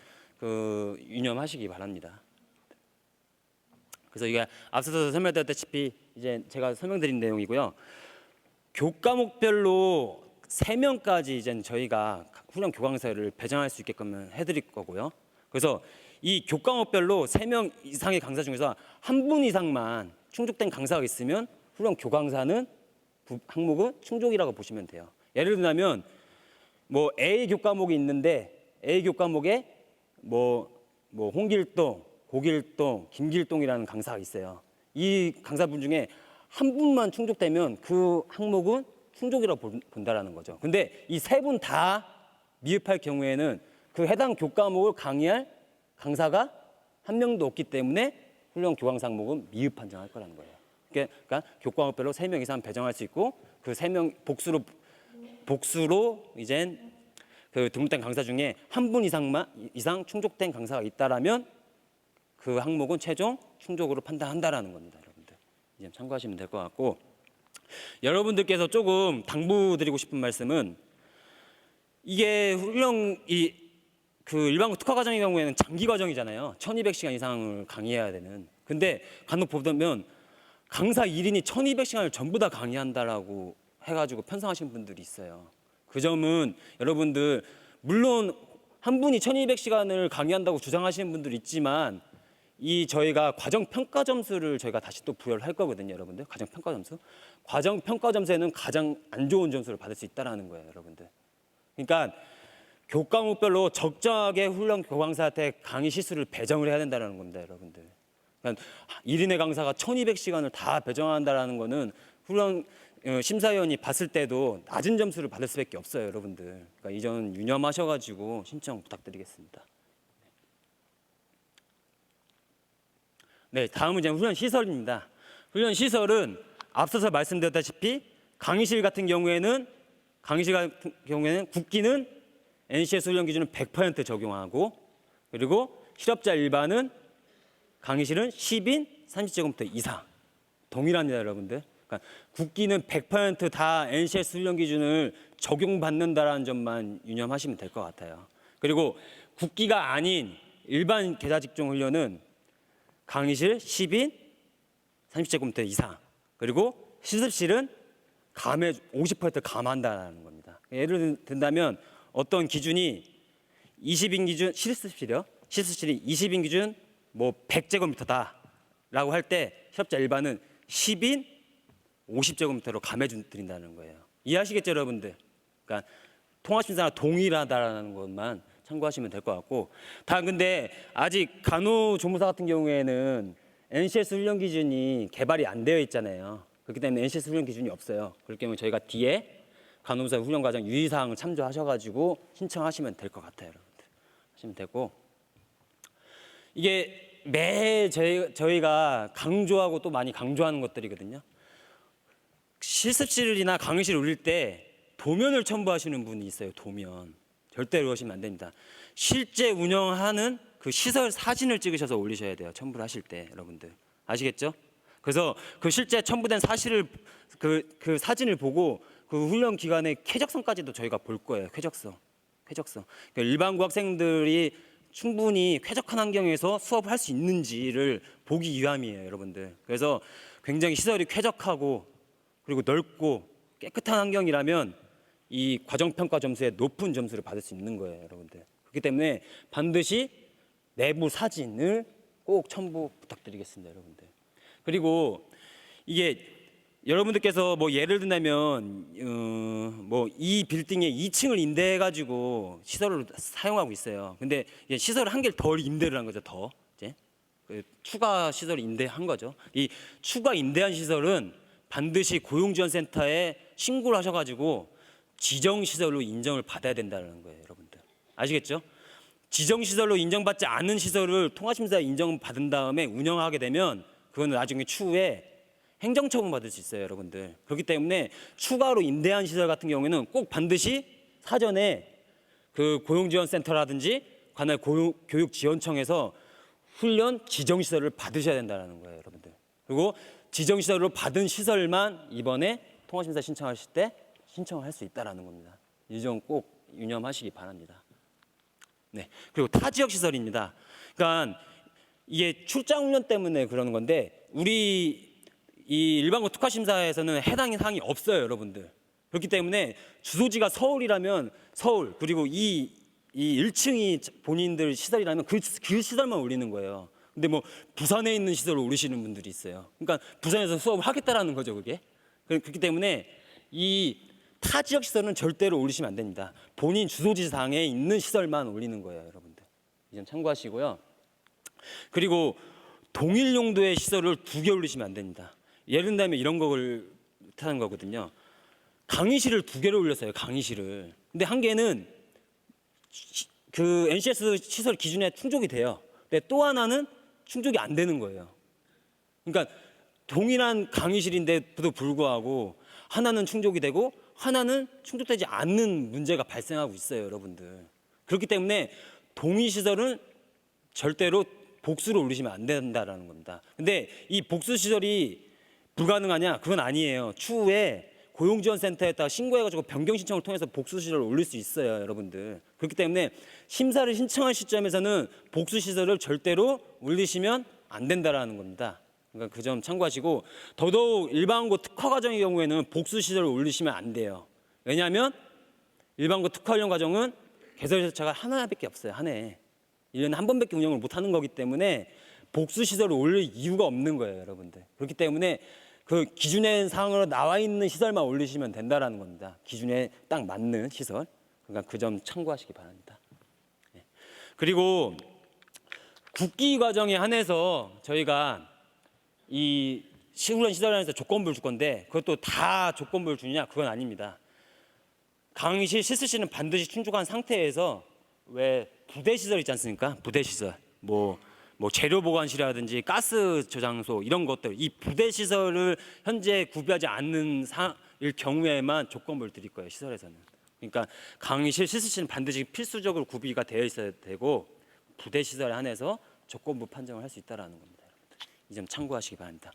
유념하시기 바랍니다. 그래서 이게 앞서서 설명드렸다시피 이제 제가 설명드린 내용이고요. 교과목별로 3명까지 이제 저희가 훈련 교강사를 배정할 수 있게끔 해드릴 거고요. 그래서 이 교과목별로 3명 이상의 강사 중에서 한 분 이상만 충족된 강사가 있으면 훈련 교강사는 항목은 충족이라고 보시면 돼요. 예를 들면 뭐 A 교과목이 있는데 A 교과목에 뭐 홍길동, 고길동, 김길동이라는 강사가 있어요. 이 강사분 중에 한 분만 충족되면 그 항목은 충족이라고 본다라는 거죠. 근데 이 3분 다 미흡할 경우에는 그 해당 교과목을 강의할 강사가 한 명도 없기 때문에 훈련 교강사 항목은 미흡 판정할 거라는 거예요. 그러니까 교과목별로 3명 이상 배정할 수 있고, 그 3명 복수로 이제 그 등록된 강사 중에 한 분 이상 충족된 강사가 있다라면 그 항목은 최종 충족으로 판단한다라는 겁니다, 여러분들. 이제 참고하시면 될 것 같고, 여러분들께서 조금 당부드리고 싶은 말씀은, 이게 그 일반고 특화 과정의 경우에는 장기 과정이잖아요. 1200시간 이상을 강의해야 되는. 근데 간혹 보면 강사 1인이 1200시간을 전부 다 강의한다라고 해가지고 편성하시는 분들이 있어요. 그 점은 여러분들 물론 한 분이 1200시간을 강의한다고 주장하시는 분들이 있지만 이 저희가 과정 평가 점수를 저희가 다시 또 부여를 할 거거든요, 여러분들. 과정 평가 점수. 과정 평가 점수에는 가장 안 좋은 점수를 받을 수 있다라는 거예요, 여러분들. 그러니까 교과목별로 적정하게 훈련 교강사한테 강의 실수를 배정을 해야 된다는 겁니다, 여러분들. 그러니까 1인의 강사가 1200시간을 다 배정한다는 거는 훈련 심사위원이 봤을 때도 낮은 점수를 받을 수밖에 없어요, 여러분들. 그러니까 이 점 유념하셔가지고 신청 부탁드리겠습니다. 네, 다음은 이제 훈련 시설입니다. 훈련 시설은 앞서서 말씀드렸다시피 강의실 같은 경우에는 국기는 NCS 훈련 기준은 100% 적용하고, 그리고 실업자 일반은 강의실은 10인 30제곱미터 이상 동일합니다, 여러분들. 그러니까 국기는 100% NCS 훈련 기준을 적용받는다라는 점만 유념하시면 될 것 같아요. 그리고 국기가 아닌 일반 계좌직종 훈련은 강의실 10인 30제곱미터 이상, 그리고 실습실은 감에 50% 감한다는 겁니다. 예를 든다면 어떤 기준이 20인 기준 실습실이 20인 기준 뭐 100제곱미터다라고 할 때 실업자 일반은 10인 50제곱미터로 감해 드린다는 거예요. 이해하시겠죠, 여러분들? 그러니까 통합심사가 동일하다라는 것만 참고하시면 될 것 같고, 근데 아직 간호조무사 같은 경우에는 NCS 훈련 기준이 개발이 안 되어 있잖아요. 그렇기 때문에 NCS 훈련 기준이 없어요. 그렇기 때문에 저희가 뒤에 간호조무사 훈련 과정 유의사항을 참조하셔가지고 신청하시면 될 것 같아요, 여러분들. 하시면 되고, 이게 저희가 강조하고 또 많이 강조하는 것들이거든요. 실습실이나 강의실 올릴 때 도면을 첨부하시는 분이 있어요. 도면. 절대로 그러시면 안 됩니다. 실제 운영하는 그 시설 사진을 찍으셔서 올리셔야 돼요. 첨부를 하실 때, 여러분들. 아시겠죠? 그래서 그 실제 첨부된 사실을 그 사진을 보고 그 훈련 기간의 쾌적성까지도 저희가 볼 거예요. 쾌적성. 그러니까 일반고 학생들이 충분히 쾌적한 환경에서 수업을 할 수 있는지를 보기 위함이에요, 여러분들. 그래서 굉장히 시설이 쾌적하고 그리고 넓고 깨끗한 환경이라면 이 과정평가 점수에 높은 점수를 받을 수 있는 거예요, 여러분들. 그렇기 때문에 반드시 내부 사진을 꼭 첨부 부탁드리겠습니다, 여러분들. 그리고 이게 여러분들께서 뭐 예를 든다면 뭐 이 빌딩에 2층을 임대해가지고 시설을 사용하고 있어요. 근데 시설을 한 개를 더 임대를 한 거죠, 더 이제 추가 시설을 임대한 거죠. 이 추가 임대한 시설은 반드시 고용지원센터에 신고를 하셔가지고 지정시설로 인정을 받아야 된다는 거예요, 여러분들. 아시겠죠? 지정시설로 인정받지 않은 시설을 통합심사에 인정받은 다음에 운영하게 되면 그거는 나중에 추후에 행정처분 받을 수 있어요, 여러분들. 그렇기 때문에 추가로 임대한 시설 같은 경우에는 꼭 반드시 사전에 그 고용지원센터라든지 관할 교육지원청에서 훈련 지정시설을 받으셔야 된다는 거예요, 여러분들. 그리고 지정시설로 받은 시설만 이번에 통합심사 신청하실 때 신청을 할 수 있다는 겁니다. 이 점 꼭 유념하시기 바랍니다. 네, 그리고 타지역 시설입니다. 그러니까 이게 출장 훈련 때문에 그러는 건데 우리 이 일반고 특화심사에서는 해당 사항이 없어요, 여러분들. 그렇기 때문에 주소지가 서울이라면 서울, 그리고 이 1층이 본인들 시설이라면 그 시설만 올리는 거예요. 근데 뭐 부산에 있는 시설을 올리시는 분들이 있어요. 그러니까 부산에서 수업을 하겠다라는 거죠, 그게. 그렇기 때문에 이 타 지역 시설은 절대로 올리시면 안 됩니다. 본인 주소지상에 있는 시설만 올리는 거예요, 여러분들. 이 점 참고하시고요. 그리고 동일 용도의 시설을 2개 올리시면 안 됩니다. 예를 들면 이런 거를 하는 거거든요. 강의실을 2개를 올렸어요, 강의실을. 근데 한 개는 그 NCS 시설 기준에 충족이 돼요. 근데 또 하나는 충족이 안 되는 거예요. 그러니까 동일한 강의실인데도 불구하고 하나는 충족이 되고 하나는 충족되지 않는 문제가 발생하고 있어요, 여러분들. 그렇기 때문에 동의 시설은 절대로 복수로 올리시면 안 된다라는 겁니다. 근데 이 복수 시설이 불가능하냐? 그건 아니에요. 추후에 고용지원센터에다가 신고해가지고 변경 신청을 통해서 복수 시설을 올릴 수 있어요, 여러분들. 그렇기 때문에 심사를 신청할 시점에서는 복수 시설을 절대로 올리시면 안 된다라는 겁니다. 그러니까 그 점 참고하시고, 더더욱 일반고 특화 과정의 경우에는 복수 시설을 올리시면 안 돼요. 왜냐하면 일반고 특화 훈련 과정은 개설 절차가 하나밖에 없어요. 한 해에 1년에 한 번밖에 운영을 못 하는 거기 때문에 복수 시설을 올릴 이유가 없는 거예요, 여러분들. 그렇기 때문에 그 기준에 사항으로 나와 있는 시설만 올리시면 된다라는 겁니다. 기준에 딱 맞는 시설. 그러니까 그 점 참고하시기 바랍니다. 그리고 국기 과정에 한해서 저희가 이 훈련 시설 안에서 조건부를 줄 건데, 그것도 다 조건부를 주느냐? 그건 아닙니다. 강의실 실습실은 반드시 충족한 상태에서, 왜 부대 시설 있지 않습니까? 부대 시설, 뭐 재료 보관실이라든지 가스 저장소 이런 것들, 이 부대 시설을 현재 구비하지 않는 일 경우에만 조건부를 드릴 거예요, 시설에서는. 그러니까 강의실 실습실은 반드시 필수적으로 구비가 되어 있어야 되고, 부대 시설에 한해서 조건부 판정을 할 수 있다라는 겁니다. 이 점 참고하시기 바랍니다.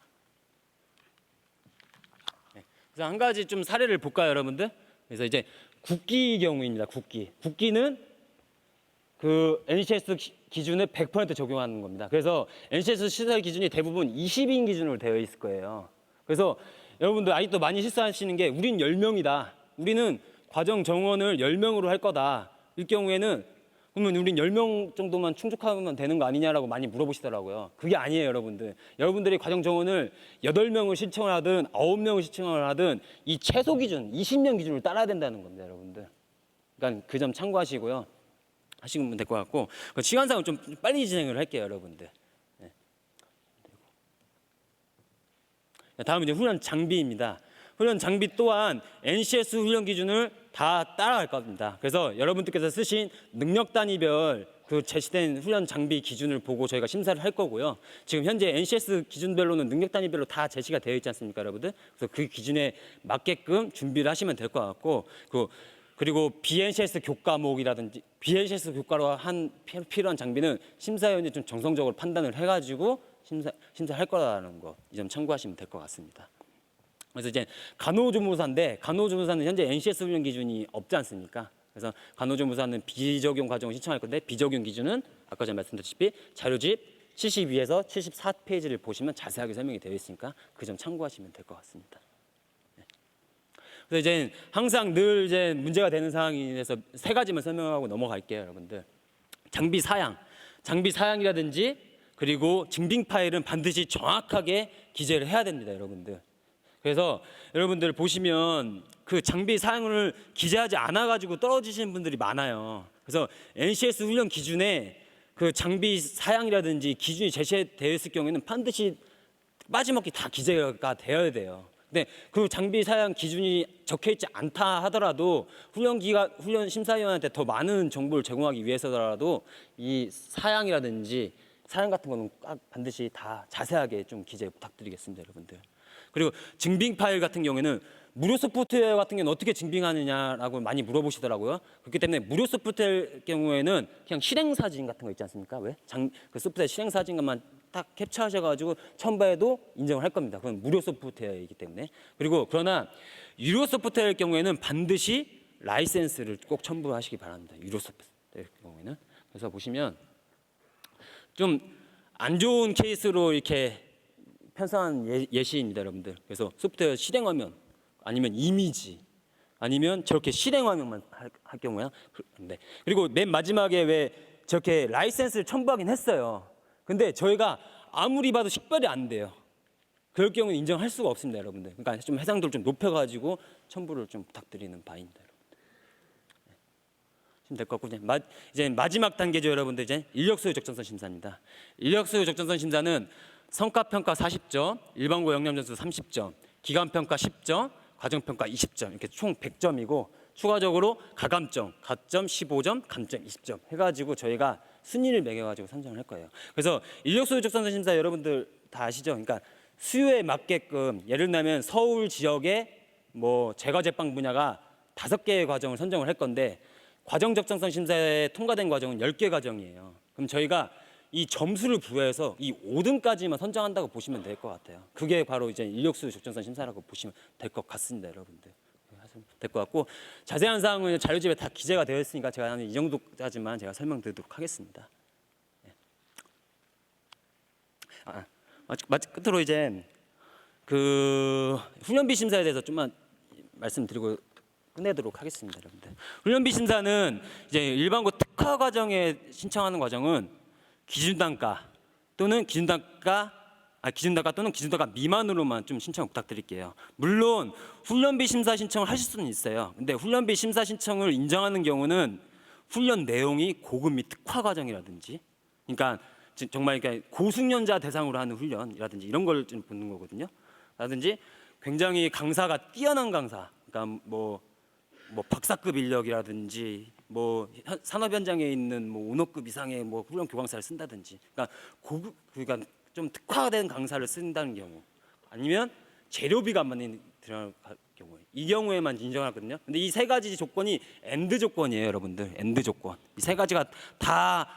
그래서 한 가지 좀 사례를 볼까요, 여러분들? 그래서 이제 국기 경우입니다. 국기는 그 NCS 기준을 100% 적용하는 겁니다. 그래서 NCS 시설 기준이 대부분 20인 기준으로 되어 있을 거예요. 그래서 여러분들 아직도 많이 실수하시는 게, 우린 10명이다. 우리는 과정 정원을 10명으로 할 거다. 이 경우에는 그러면 우린 10명 정도만 충족하면 되는 거 아니냐라고 많이 물어보시더라고요. 그게 아니에요, 여러분들. 여러분들이 과정 정원을 8명을 신청을 하든 9명을 신청을 하든 이 최소 기준 20명 기준을 따라야 된다는 겁니다, 여러분들. 그러니까 그 점 참고하시고요. 하시면 될 것 같고, 시간상은 좀 빨리 진행을 할게요, 여러분들. 다음은 이제 훈련 장비입니다. 훈련 장비 또한 NCS 훈련 기준을 다 따라갈 겁니다. 그래서 여러분들께서 쓰신 능력 단위별 그 제시된 훈련 장비 기준을 보고 저희가 심사를 할 거고요. 지금 현재 NCS 기준별로는 능력 단위별로 다 제시가 되어 있지 않습니까, 여러분들? 그래서 그 기준에 맞게끔 준비를 하시면 될 것 같고, 그리고 BNCS 교과목이라든지 BNCS 교과로 필요한 장비는 심사위원이 좀 정성적으로 판단을 해가지고 심사할 거라는 거, 이 점 참고하시면 될 것 같습니다. 그래서 이제 간호조무사인데, 간호조무사는 현재 NCS 훈련 기준이 없지 않습니까? 그래서 간호조무사는 비적용 과정을 신청할 건데, 비적용 기준은 아까 전에 말씀드렸다시피 자료집 72에서 74페이지를 보시면 자세하게 설명이 되어 있으니까 그 점 참고하시면 될 것 같습니다. 그래서 이제 항상 늘 이제 문제가 되는 사항이 돼서 3가지만 설명하고 넘어갈게요, 여러분들. 장비 사양이라든지 그리고 증빙 파일은 반드시 정확하게 기재를 해야 됩니다, 여러분들. 그래서 여러분들 보시면 그 장비 사양을 기재하지 않아 가지고 떨어지시는 분들이 많아요. 그래서 NCS 훈련 기준에 그 장비 사양이라든지 기준이 제시되어 있을 경우에는 반드시 빠짐없이 다 기재가 되어야 돼요. 근데 그 장비 사양 기준이 적혀 있지 않다 하더라도 훈련 심사위원한테 더 많은 정보를 제공하기 위해서라도 이 사양 같은 거는 반드시 다 자세하게 좀 기재 부탁드리겠습니다, 여러분들. 그리고 증빙 파일 같은 경우에는 무료 소프트웨어 같은 경우는 어떻게 증빙하느냐라고 많이 물어보시더라고요. 그렇기 때문에 무료 소프트웨어 경우에는 그냥 실행 사진 같은 거 있지 않습니까? 그 소프트웨어 실행 사진만 딱 캡처하셔가지고 첨부해도 인정을 할 겁니다. 그건 무료 소프트웨어이기 때문에. 그러나 유료 소프트웨어의 경우에는 반드시 라이센스를 꼭 첨부하시기 바랍니다. 유료 소프트웨어의 경우에는. 그래서 보시면 좀 안 좋은 케이스로 이렇게 편성한 예시입니다, 여러분들. 그래서 소프트웨어 실행 화면 아니면 이미지 아니면 저렇게 실행 화면만 할 경우야. 네. 그리고 맨 마지막에 왜 저렇게 라이센스를 첨부하긴 했어요. 근데 저희가 아무리 봐도 식별이 안 돼요. 그럴 경우는 인정할 수가 없습니다, 여러분들. 그러니까 좀 해상도를 좀 높여가지고 첨부를 좀 부탁드리는 바입니다, 여러분들. 될 것 같고, 이제 마지막 단계죠, 여러분들. 이제 인력소유 적정성 심사입니다. 인력소유 적정성 심사는 성과평가 40점, 일반고 역량점수 30점, 기간평가 10점, 과정평가 20점, 이렇게 총 100점이고 추가적으로 가감점, 가점 15점, 감점 20점 해가지고 저희가 순위를 매겨가지고 선정을 할 거예요. 그래서 인력소유 적정성 심사 여러분들 다 아시죠? 그러니까 수요에 맞게끔, 예를 들면 서울 지역의 뭐 제과제빵 분야가 5개의 과정을 선정을 할 건데, 과정 적정성 심사에 통과된 과정은 10개 과정이에요. 그럼 저희가 이 점수를 부여해서 이 5등까지만 선정한다고 보시면 될 것 같아요. 그게 바로 이제 인력수 적정성 심사라고 보시면 될 것 같습니다, 여러분들. 될 것 같고 자세한 사항은 자료집에 다 기재가 되어 있으니까 제가 이 정도까지만 제가 설명드리도록 하겠습니다. 끝으로 이제 그 훈련비 심사에 대해서 좀만 말씀드리고 끝내도록 하겠습니다, 여러분들. 훈련비 심사는 이제 일반고 특화 과정에 신청하는 과정은 기준단가 또는 기준단가 또는 기준단가 미만으로만 좀 신청 부탁드릴게요. 물론 훈련비 심사 신청을 하실 수는 있어요. 근데 훈련비 심사 신청을 인정하는 경우는 훈련 내용이 고급 및 특화 과정이라든지, 그러니까 정말 고숙련자 대상으로 하는 훈련이라든지 이런 걸 좀 보는 거거든요. 라든지 굉장히 강사가 뛰어난 강사, 그러니까 뭐 박사급 인력이라든지 뭐 산업 현장에 있는 뭐 온호급 이상의 뭐 훈련 교강사를 쓴다든지, 그러니까 고급, 그러니까 좀 특화된 강사를 쓴다는 경우, 아니면 재료비가 안 맞는 들어갈 경우에, 이 경우에만 인정하거든요. 근데 이 세 가지 조건이 엔드 조건이에요, 여러분들. 엔드 조건. 이 세 가지가 다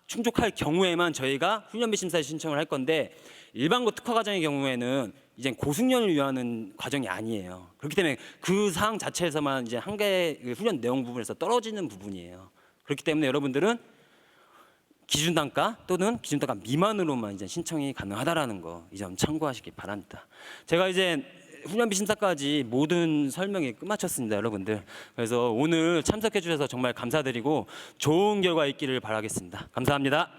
충족할 경우에만 저희가 훈련비 심사에 신청을 할 건데, 일반고 특화 과정의 경우에는 이제 고숙련을 위하는 과정이 아니에요. 그렇기 때문에 그 사항 자체에서만 이제 한 개의 훈련 내용 부분에서 떨어지는 부분이에요. 그렇기 때문에 여러분들은 기준 단가 또는 기준 단가 미만으로만 이제 신청이 가능하다라는 거, 이 점 참고하시기 바랍니다. 제가 이제 훈련비 심사까지 모든 설명이 끝마쳤습니다, 여러분들. 그래서 오늘 참석해 주셔서 정말 감사드리고 좋은 결과 있기를 바라겠습니다. 감사합니다.